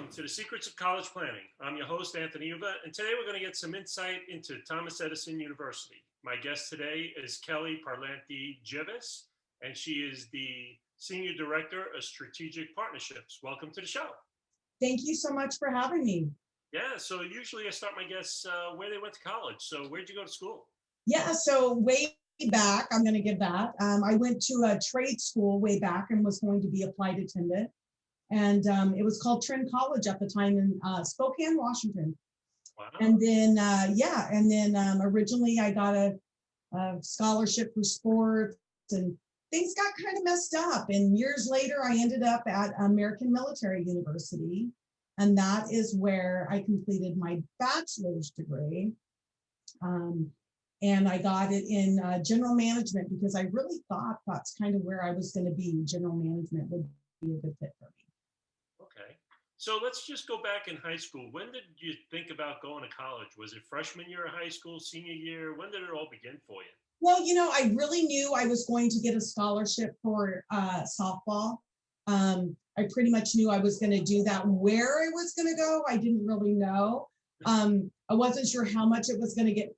Welcome to the Secrets of College Planning. I'm your host, Anthony Uva, and today we're going to get some insight into Thomas Edison University. My guest today is Kelli Parlante-Givas, and she is the Senior Director of Strategic Partnerships. Welcome to the show. Thank you so much for having me. Yeah, so usually I start my guests where they went to college. So where'd you go to school? Yeah, so way back, I'm going to give that. I went to a trade school way back and was going to be a flight attendant. And it was called Trent College at the time in Spokane, Washington. Wow. And then, originally I got a scholarship for sports, and things got kind of messed up. And years later, I ended up at American Military University. And that is where I completed my bachelor's degree. And I got it in general management because I really thought that's kind of where I was going to be. General management would be a good fit for me. Okay. So let's just go back in high school. When did you think about going to college? Was it freshman year of high school, senior year? When did it all begin for you? Well, I really knew I was going to get a scholarship for softball. I pretty much knew I was going to do that. Where I was going to go, I didn't really know. I wasn't sure how much it was going to get,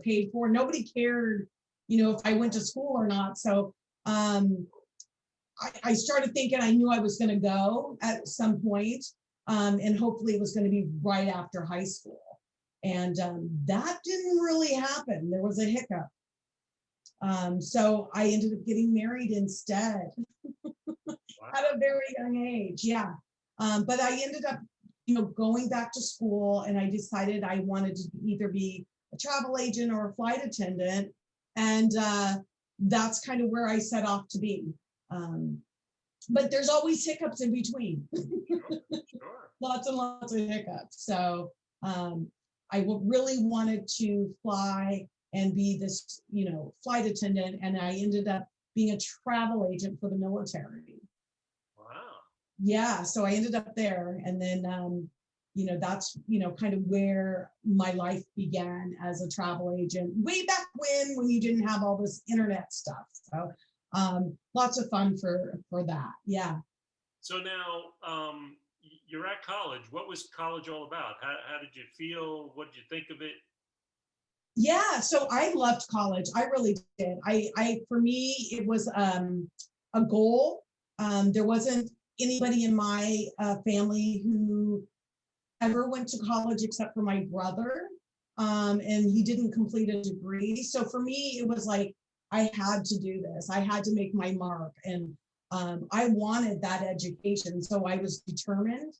paid for. Nobody cared, if I went to school or not. So I started thinking I knew I was going to go at some point, and hopefully it was going to be right after high school. And that didn't really happen. There was a hiccup. So I ended up getting married instead. Wow. At a very young age. Yeah. But I ended up, going back to school, and I decided I wanted to either be a travel agent or a flight attendant. And that's kind of where I set off to be. But there's always hiccups in between. Sure. Lots and lots of hiccups. So I really wanted to fly and be this, flight attendant. And I ended up being a travel agent for the military. Wow. Yeah, so I ended up there, and then that's kind of where my life began as a travel agent way back when you didn't have all this internet stuff. So lots of fun for that. Yeah. So now you're at college. What was college all about? How did you feel? What did you think of it? Yeah, so I loved college. I really did. I for me, it was a goal. There wasn't anybody in my family who ever went to college except for my brother, and he didn't complete a degree. So for me, it was like I had to do this. I had to make my mark, and I wanted that education. So I was determined.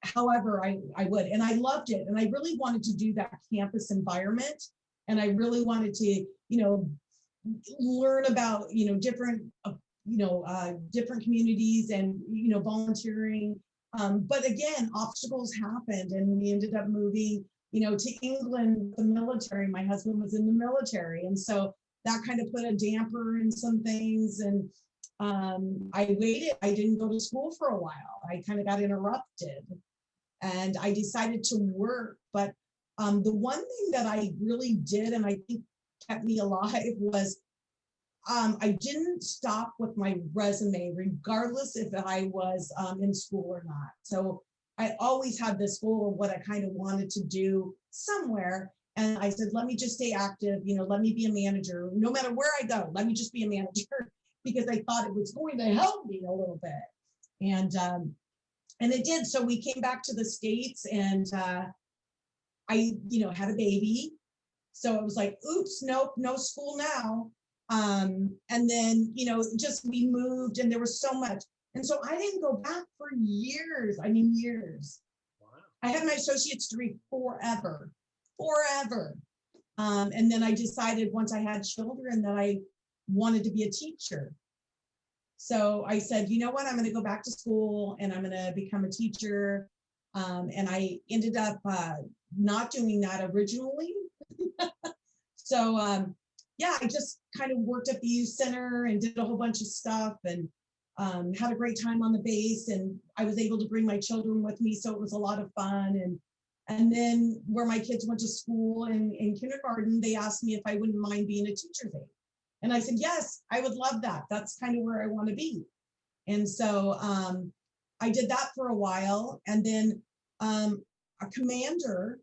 However, I would, and I loved it, and I really wanted to do that campus environment, and I really wanted to, learn about, different, different communities and, volunteering. But again, obstacles happened, and we ended up moving, to England, the military. My husband was in the military, and so that kind of put a damper in some things, and I waited. I didn't go to school for a while. I kind of got interrupted, and I decided to work. But the one thing that I really did, and I think kept me alive, was I didn't stop with my resume, regardless if I was in school or not. So I always had this goal of what I kind of wanted to do somewhere. And I said, let me just stay active, let me be a manager. No matter where I go, let me just be a manager, because I thought it was going to help me a little bit. And it did. So we came back to the States, and I, had a baby. So it was like, oops, nope, no school now. And then, just we moved, and there was so much. And so I didn't go back for years. I mean, years. Wow. I had my associate's degree forever. And then I decided once I had children that I wanted to be a teacher. So I said, you know what, I'm going to go back to school, and I'm going to become a teacher. And I ended up not doing that originally. So I just kind of worked at the youth center and did a whole bunch of stuff, and had a great time on the base, and I was able to bring my children with me. So it was a lot of fun. And then where my kids went to school in kindergarten, they asked me if I wouldn't mind being a teacher's aide. And I said, yes, I would love that. That's kind of where I want to be. And so I did that for a while, and then a commander.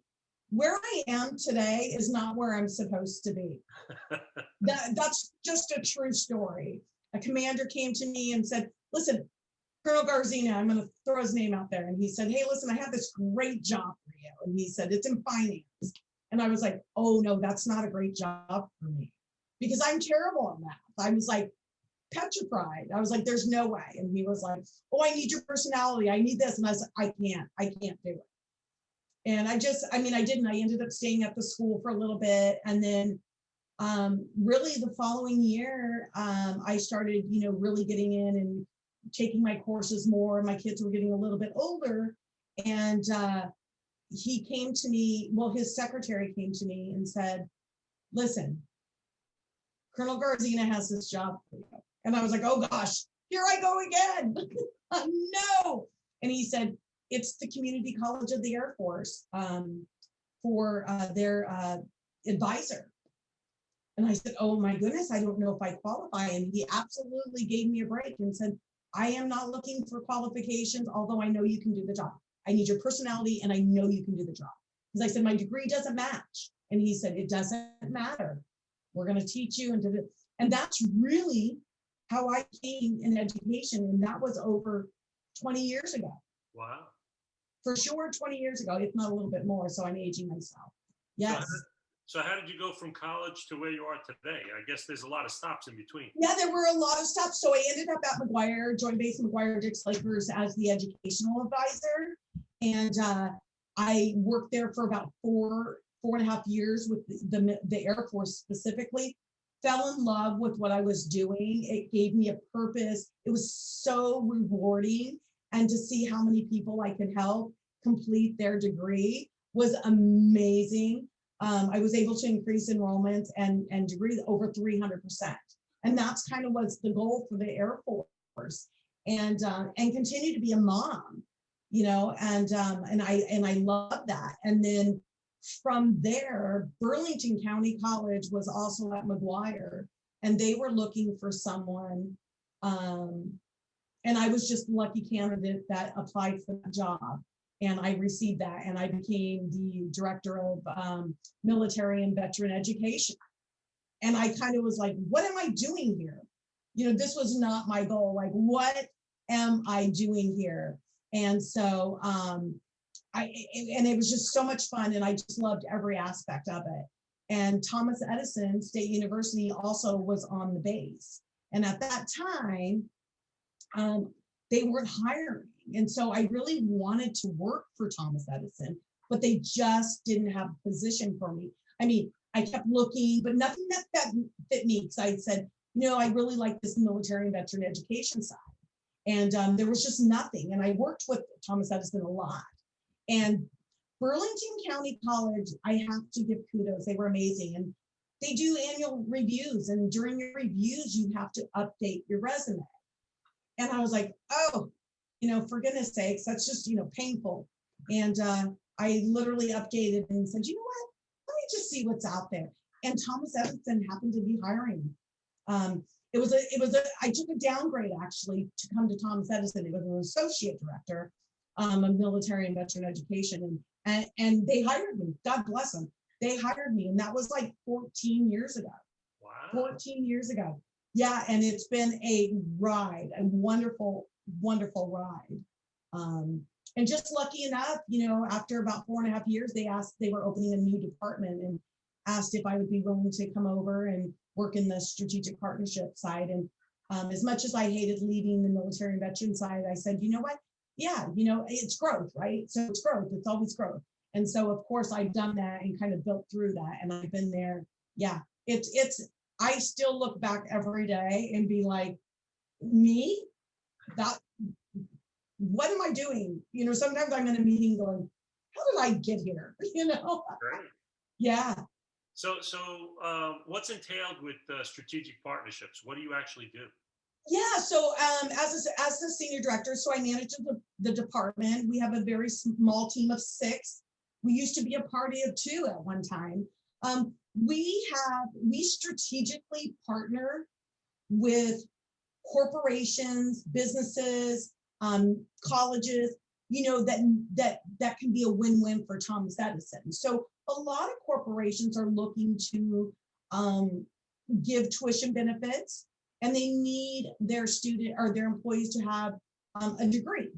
Where I am today is not where I'm supposed to be. That's just a true story. A commander came to me and said, listen, Colonel Garzina, I'm going to throw his name out there. And he said, hey, listen, I have this great job for you. And he said, it's in finance. And I was like, oh, no, that's not a great job for me because I'm terrible at math. I was like petrified. I was like, there's no way. And he was like, oh, I need your personality. I need this. And I was like, I can't do it. And I didn't. I ended up staying at the school for a little bit. And then really the following year, I started, really getting in and taking my courses more. My kids were getting a little bit older. And he came to me, his secretary came to me and said, listen, Colonel Garzina has this job for you. And I was like, oh gosh, here I go again. No. And he said, it's the Community College of the Air Force for their advisor. And I said, oh my goodness, I don't know if I qualify. And he absolutely gave me a break and said, I am not looking for qualifications, although I know you can do the job. I need your personality and I know you can do the job. Because I said, my degree doesn't match. And he said, it doesn't matter. We're going to teach you. And that's really how I came in education. And that was over 20 years ago. Wow. For sure, 20 years ago, if not a little bit more. So I'm aging myself. Yes. So how did you go from college to where you are today? I guess there's a lot of stops in between. Yeah, there were a lot of stops. So I ended up at McGuire, Joint Base McGuire-Dix Lakers as the educational advisor. And I worked there for about four and a half years with the Air Force specifically. Fell in love with what I was doing. It gave me a purpose. It was so rewarding. And to see how many people I could help complete their degree was amazing. I was able to increase enrollment and degrees over 300%. And that's kind of was the goal for the Air Force. And continue to be a mom, and I love that. And then from there, Burlington County College was also at McGuire, and they were looking for someone. And I was just a lucky candidate that applied for that job. And I received that, and I became the director of military and veteran education. And I kind of was like, what am I doing here? This was not my goal. Like, what am I doing here? And so and it was just so much fun, and I just loved every aspect of it. And Thomas Edison State University also was on the base. And at that time, they weren't hiring. And so I really wanted to work for Thomas Edison, but they just didn't have a position for me. I mean, I kept looking, but nothing that fit me, because I said, I really like this military and veteran education side. And there was just nothing. And I worked with Thomas Edison a lot. And Burlington County College, I have to give kudos. They were amazing. And they do annual reviews. And during your reviews, you have to update your resume. And I was like, oh, for goodness sakes, that's just, painful. And I literally updated and said, you know what? Let me just see what's out there. And Thomas Edison happened to be hiring. I took a downgrade actually to come to Thomas Edison. It was an associate director of military and veteran education. And they hired me. God bless them. They hired me. And that was like 14 years ago. Wow. 14 years ago. Yeah, and it's been a ride, a wonderful, wonderful ride. And just lucky enough, after about 4.5 years, they were opening a new department and asked if I would be willing to come over and work in the strategic partnership side. And as much as I hated leaving the military and veteran side, I said, you know what? Yeah, it's growth, right? So it's growth. It's always growth. And so, of course, I've done that and kind of built through that. And I've been there. Yeah, I still look back every day and be like, me? What am I doing? Sometimes I'm in a meeting going, how did I get here? Right. Yeah. So what's entailed with strategic partnerships? What do you actually do? Yeah, so as the senior director, so I manage the department. We have a very small team of 6. We used to be a party of 2 at one time. We strategically partner with corporations, businesses, colleges, that can be a win-win for Thomas Edison. So a lot of corporations are looking to give tuition benefits, and they need their student or their employees to have a degree.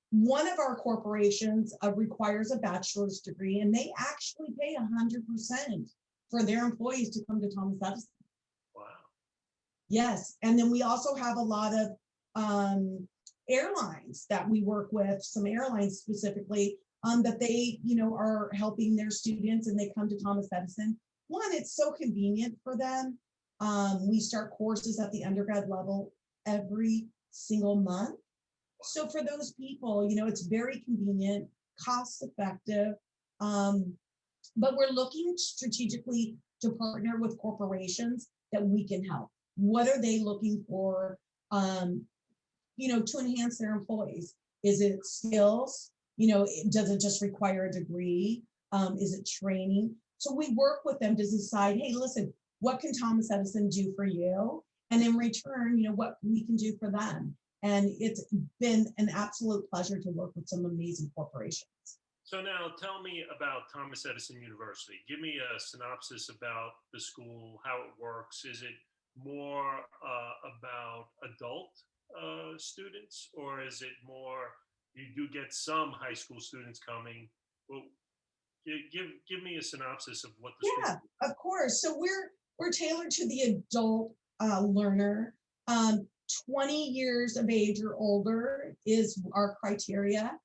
One of our corporations requires a bachelor's degree, and they actually pay 100% for their employees to come to Thomas Edison. Wow. Yes, and then we also have a lot of airlines that we work with, some airlines specifically, that they, are helping their students, and they come to Thomas Edison. One, it's so convenient for them. We start courses at the undergrad level every single month. So for those people, it's very convenient, cost effective, but we're looking strategically to partner with corporations that we can help. What are they looking for, to enhance their employees? Is it skills? Does it just require a degree? Is it training? So we work with them to decide, hey, listen, what can Thomas Edison do for you? And in return, what we can do for them. And it's been an absolute pleasure to work with some amazing corporations. So now tell me about Thomas Edison University. Give me a synopsis about the school, how it works. Is it more about adult students, or is it more, you do get some high school students coming? Well, give me a synopsis of what the school is. Of course. So we're tailored to the adult learner. 20 years of age or older is our criteria.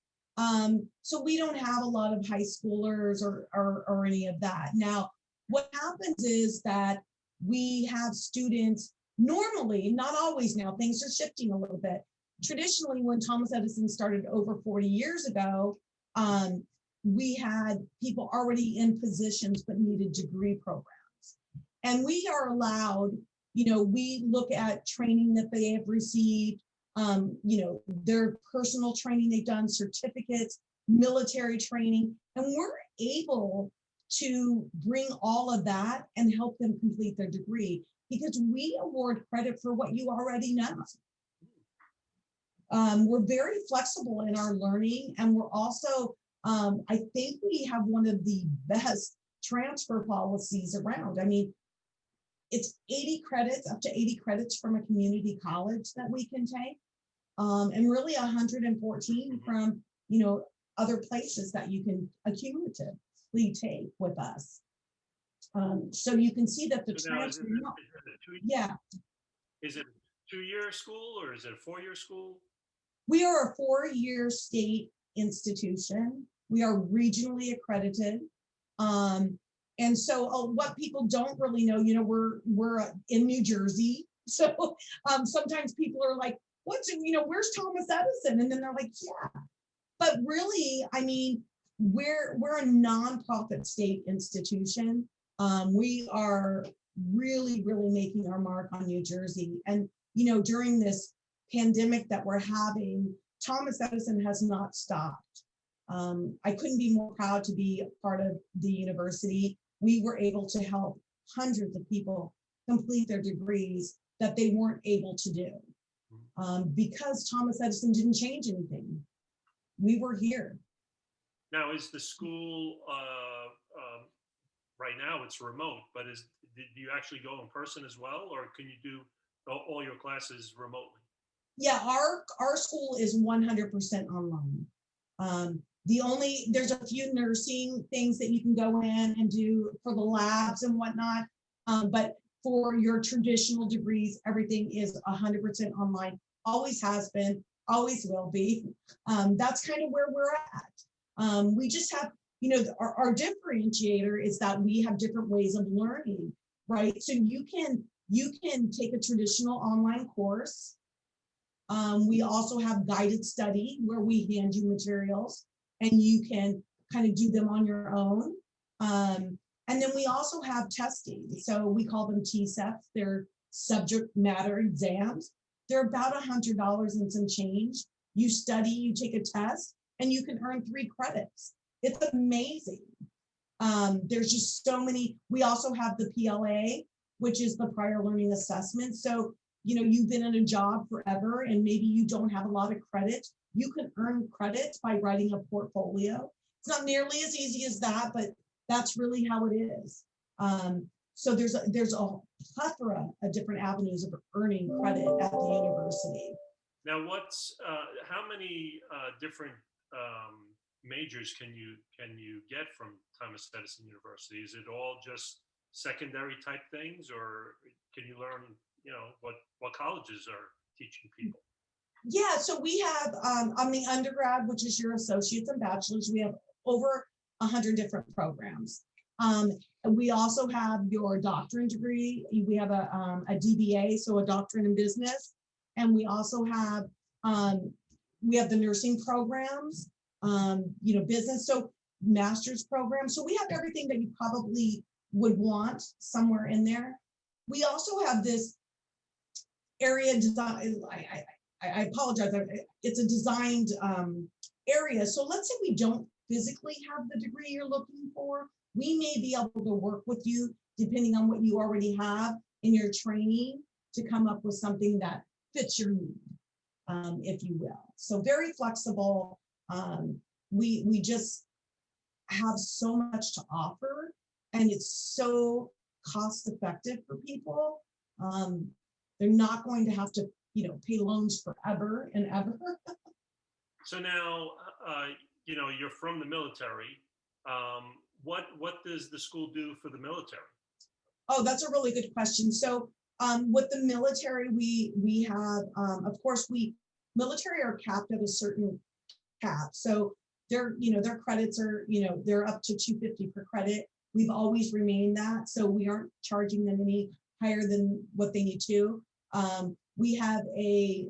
So we don't have a lot of high schoolers or any of that. Now, what happens is that we have students normally, not always now, things are shifting a little bit. Traditionally, when Thomas Edison started over 40 years ago, we had people already in positions but needed degree programs. And we are allowed, we look at training that they have received, their personal training they've done, certificates, military training, and we're able to bring all of that and help them complete their degree because we award credit for what you already know. We're very flexible in our learning, and we're also, I think we have one of the best transfer policies around. I mean, it's 80 credits, up to 80 credits from a community college that we can take, and really 114 from, other places that you can accumulatively take with us. So you can see that the transfer. Is it a 2-year school or is it a 4-year school? We are a 4-year state institution. We are regionally accredited. And so what people don't really know, we're in New Jersey. So sometimes people are like, where's Thomas Edison? And then they're like, yeah. But really, I mean, we're a nonprofit state institution. We are really, really making our mark on New Jersey. And, during this pandemic that we're having, Thomas Edison has not stopped. I couldn't be more proud to be a part of the university. We were able to help hundreds of people complete their degrees that they weren't able to do because Thomas Edison didn't change anything. We were here. Now, is the school, right now it's remote, but do you actually go in person as well, or can you do all your classes remotely? Yeah, our school is 100% online. There's a few nursing things that you can go in and do for the labs and whatnot. But for your traditional degrees, everything is 100% online, always has been, always will be. That's kind of where we're at. We just have, our differentiator is that we have different ways of learning, right? So you can take a traditional online course. We also have guided study where we hand you materials and you can kind of do them on your own. And then we also have testing. So we call them TSEFs. They're subject matter exams. They're about $100 and some change. You study, you take a test, and you can earn 3 credits. It's amazing. There's just so many. We also have the PLA, which is the prior learning assessment. So you've been in a job forever and maybe you don't have a lot of credit, you can earn credit by writing a portfolio. It's not nearly as easy as that, but that's really how it is. So there's a plethora of different avenues of earning credit at the university. Now, how many different majors can you get from Thomas Edison University? Is it all just secondary type things, or can you learn, what colleges are teaching people? Yeah, so we have on the undergrad, which is your associates and bachelors, we have over 100 different programs. We also have your doctorate degree. We have a DBA, so a doctorate in business, and we also have the nursing programs, business, so master's programs. So we have everything that you probably would want somewhere in there. We also have this area design. I apologize. It's a designed area. So let's say we don't physically have the degree you're looking for. We may be able to work with you, depending on what you already have in your training, to come up with something that fits your need, if you will. So very flexible. We just have so much to offer, and it's so cost effective for people. They're not going to have to, pay loans forever and ever. So now, you're from the military. What does the school do for the military? Oh, that's a really good question. So with the military, we have, of course, military are capped at a certain cap. So their credits are, they're up to $250 per credit. We've always remained that. So we aren't charging them any higher than what they need to. We have a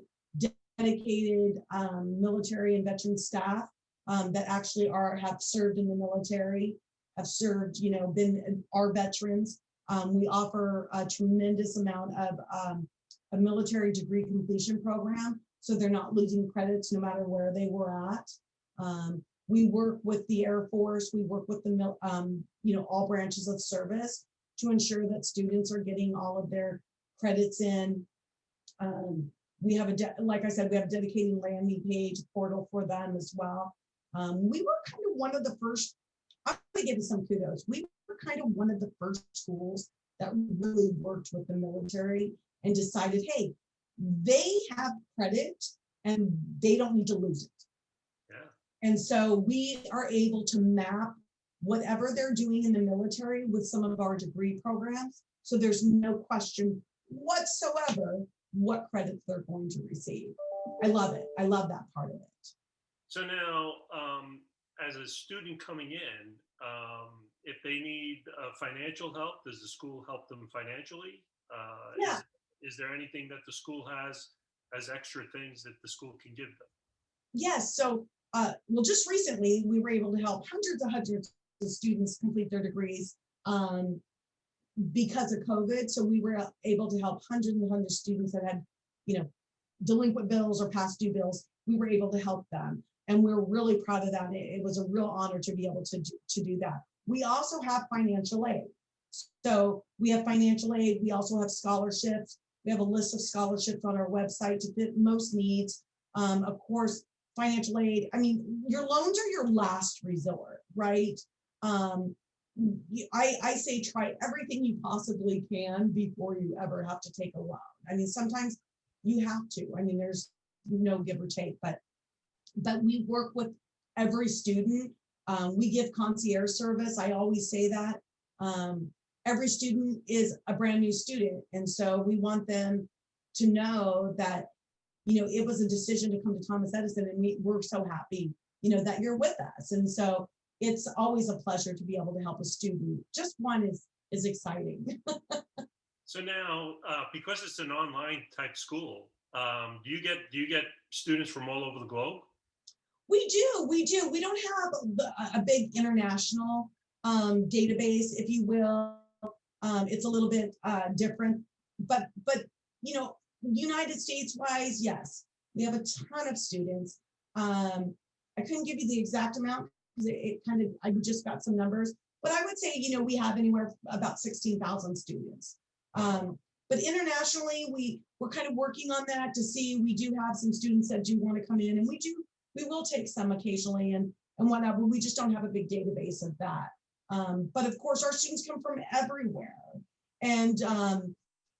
dedicated military and veteran staff that actually have served in the military, have served, been our veterans. We offer a tremendous amount of a military degree completion program, so they're not losing credits no matter where they were at. We work with the Air Force. We work with the all branches of service to ensure that students are getting all of their credits in. We have like I said, we have a dedicated landing page portal for them as well. We were kind of one of the first. I'm going to give you some kudos. We were kind of one of the first schools that really worked with the military and decided, hey, they have credit and they don't need to lose it. Yeah. And so we are able to map whatever they're doing in the military with some of our degree programs. So there's no question whatsoever what credits they're going to receive. I love it. I love that part of it. So now, as a student coming in, if they need financial help, does the school help them financially? Yeah. Is there anything that the school has as extra things that the school can give them? Yes. So, just recently, we were able to help hundreds of students complete their degrees because of COVID. So we were able to help hundreds and hundreds of students that had, delinquent bills or past due bills. We were able to help them. And we're really proud of that. It was a real honor to be able to do that. We also have financial aid. So we have financial aid. We also have scholarships. We have a list of scholarships on our website to fit most needs. Of course, financial aid. I mean, your loans are your last resort, right? I say try everything you possibly can before you ever have to take a loan. I mean, sometimes you have to. I mean, there's no give or take, but we work with every student. We give concierge service. I always say that. Every student is a brand new student. And so we want them to know that, it was a decision to come to Thomas Edison, and we're so happy, that you're with us. And so it's always a pleasure to be able to help a student. Just one is exciting. So now, because it's an online type school, do you get students from all over the globe? We do. We don't have a big international database, if you will. It's a little bit different, but United States wise, yes, we have a ton of students. I couldn't give you the exact amount because I just got some numbers, but I would say, we have anywhere about 16,000 students. But But internationally, we're kind of working on that to see. We do have some students that do want to come in, and we will take some occasionally and whatnot, but we just don't have a big database of that. But of course, our students come from everywhere, and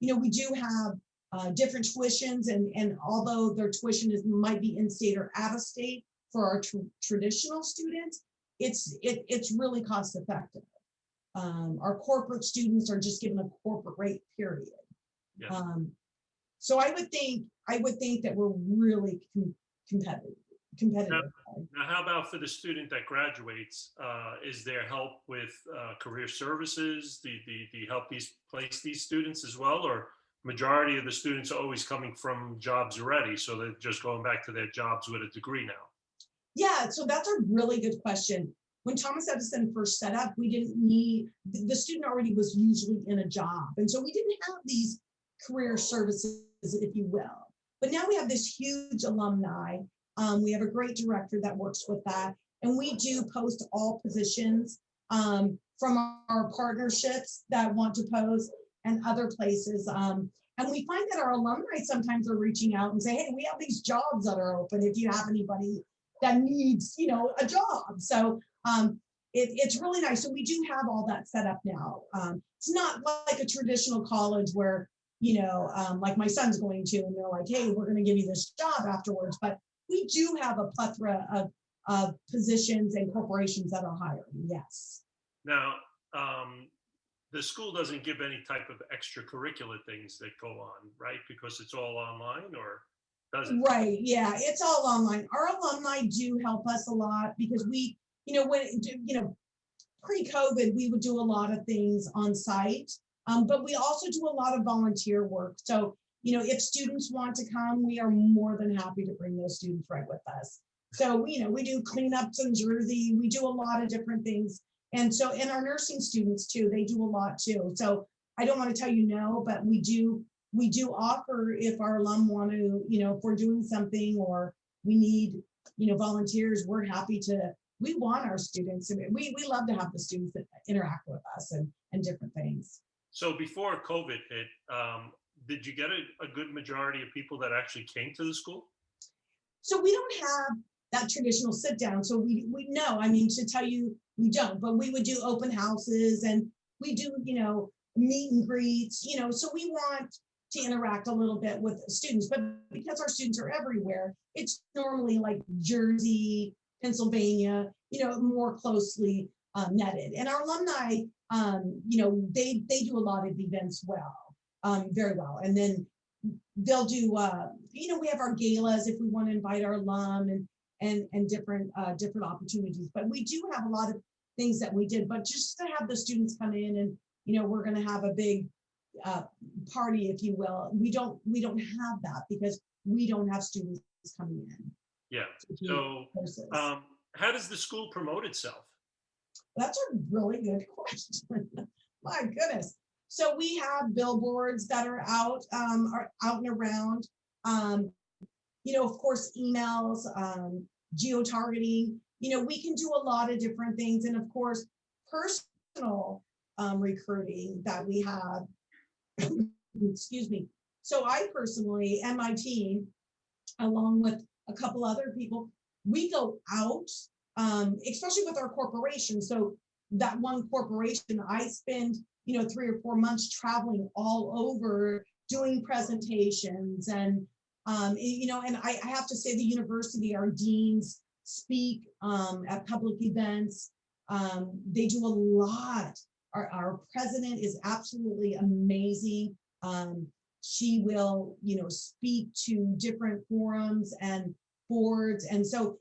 we do have different tuitions, and although their tuition might be in state or out of state for our traditional students, it's really cost effective. Our corporate students are just given a corporate rate, period. Yeah. So I would think that we're really competitive. Now, how about for the student that graduates? Is there help with career services? Do you help place these students as well, or majority of the students are always coming from jobs already, so they're just going back to their jobs with a degree now? Yeah, so that's a really good question. When Thomas Edison first set up, we didn't need, the student already was usually in a job. And so we didn't have these career services, if you will. But now we have this huge alumni. We have a great director that works with that. And we do post all positions from our partnerships that want to post and other places. And we find that our alumni sometimes are reaching out and say, hey, we have these jobs that are open if you have anybody that needs, a job. So it's really nice. So we do have all that set up now. It's not like a traditional college where, like my son's going to, and they're like, hey, we're going to give you this job afterwards. But we do have a plethora of positions and corporations that are hiring. Yes. Now, the school doesn't give any type of extracurricular things that go on, right? Because it's all online, or does it? Right. Yeah, it's all online. Our alumni do help us a lot because we, pre-COVID, we would do a lot of things on site, but we also do a lot of volunteer work. So, if students want to come, we are more than happy to bring those students right with us. So, we do cleanups in Jersey. We do a lot of different things. And our nursing students too, they do a lot too. So I don't want to tell you no, but we do offer, if our alum want to, if we're doing something or we need, volunteers, we're happy to. We want our students, and we love to have the students that interact with us and different things. So before COVID hit, did you get a good majority of people that actually came to the school? So we don't have that traditional sit down. So we know, to tell you, we don't, but we would do open houses, and we do, meet and greets, so we want to interact a little bit with students, but because our students are everywhere, it's normally like Jersey, Pennsylvania, more closely netted. And our alumni, they do a lot of events very well. And then they'll do, we have our galas if we want to invite our alum and different opportunities. But we do have a lot of things that we did, but just to have the students come in and, we're going to have a big party, if you will. We don't have that because we don't have students coming in. Yeah. So how does the school promote itself? That's a really good question. My goodness. So we have billboards that are out and around. Of course, emails, geo-targeting. We can do a lot of different things, and of course, personal recruiting that we have. Excuse me. So I personally and my team, along with a couple other people, we go out, especially with our corporation. So that one corporation, I spend 3 or 4 months traveling all over doing presentations, and and I have to say, the university, our deans speak at public events. They do a lot. Our president is absolutely amazing. She will, speak to different forums and boards. And so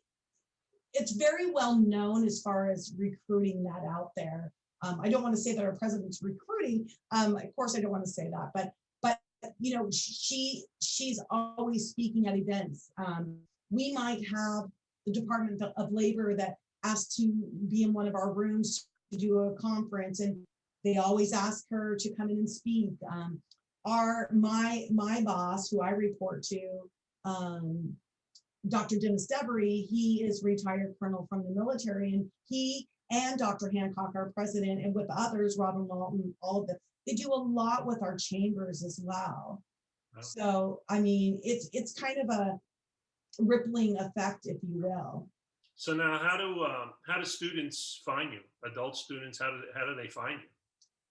it's very well known as far as recruiting that out there. I don't want to say that our president's recruiting. Of course, I don't want to say that, but she's always speaking at events. We might have the Department of Labor that asked to be in one of our rooms to do a conference, and they always ask her to come in and speak. My boss, who I report to, Dr. Dennis Devery, he is retired colonel from the military, and he and Dr. Hancock, our president, and with others, Robin Walton, all of them. They do a lot with our chambers as well. Wow. So, I mean, it's kind of a rippling effect, if you will. So now, how do students find you? Adult students, how do they find you?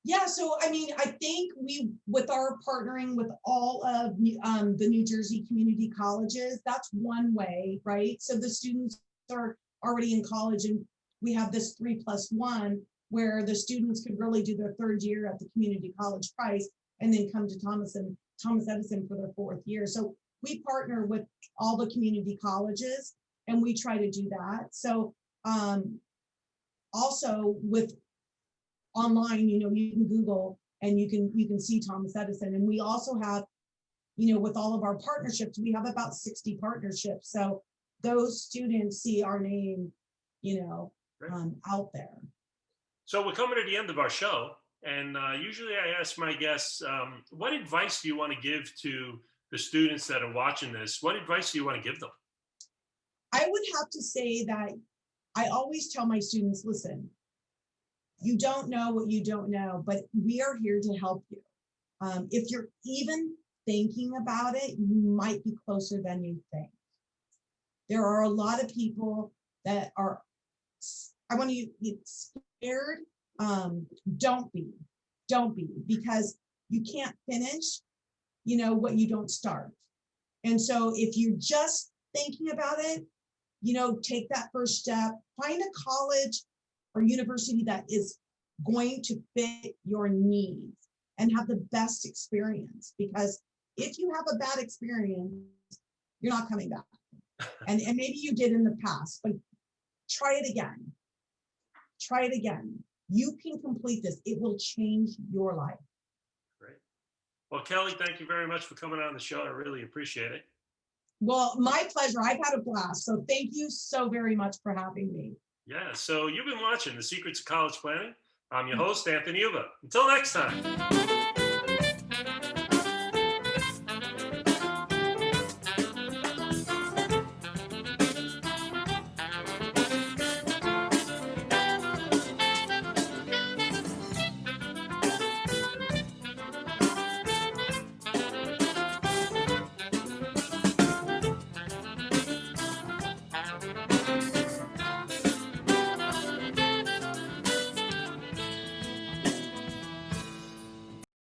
Yeah, so I mean, I think with our partnering with all of the New Jersey community colleges, that's one way, right? So the students are already in college, and we have this 3+1 where the students could really do their third year at the community college price and then come to Thomas Edison for their fourth year. So we partner with all the community colleges, and we try to do that. So also with online, you know, you can Google and you can see Thomas Edison. And we also have, you know, with all of our partnerships, we have about 60 partnerships. So those students see our name, you know, out there. So we're coming to the end of our show, and usually I ask my guests, what advice do you want to give to the students that are watching this? What advice do you want to give them? I would have to say that I always tell my students, listen, you don't know what you don't know, but we are here to help you. If you're even thinking about it, you might be closer than you think. There are a lot of people that are, I want you to get scared. Don't be, because you can't finish, you know, what you don't start. And so if you're just thinking about it, you know, take that first step, find a college or university that is going to fit your needs and have the best experience. Because if you have a bad experience, you're not coming back. And maybe you did in the past, but try it again. Try it again. You can complete this. It will change your life. Great. Well, Kelli, thank you very much for coming on the show. I really appreciate it. Well, my pleasure. I've had a blast. So thank you so very much for having me. Yeah, so you've been watching The Secrets of College Planning. I'm your host, Anthony Uva. Until next time.